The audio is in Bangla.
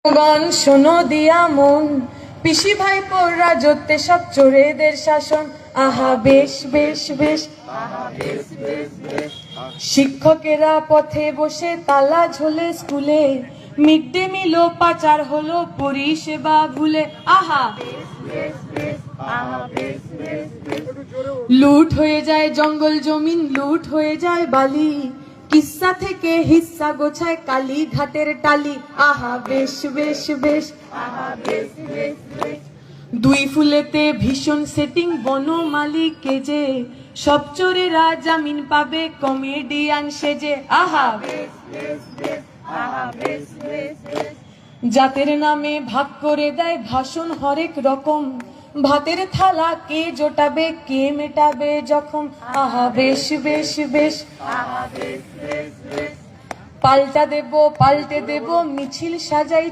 গান শোনো দিয়া মন, পিসি ভাইপোর রাজত্বে সব চোরেদের শাসন। আহা বেশ বেশ বেশ, শিক্ষকেরা পথে বসে তালা ঝোলে স্কুলে, মিড ডে মিলও পাচার হলো পরিষেবা ভুলে। আহা লুট হয়ে যায় জঙ্গল জমিন, লুট হয়ে যায় বালি, কিস্সা থেকে হিস্সা গোছায় কালী ঘাটের টালি। আহা বেশ বেশ বেশ, দুই ফুলেতে ভীষণ সেটিং, বনমালী কেজে, সব চোরেরা জামিন পাবে কমেডিয়ান সেজে। আহা জাতের নামে ভাগ করে দেয় ভাষণ হরেক রকম, ভাতের থালা কে জোটাবে কে মেটাবে জখম। আহা বেশ বেশ বেশ, পাল্টা দেব পাল্টে দেব মিছিল সাজাই।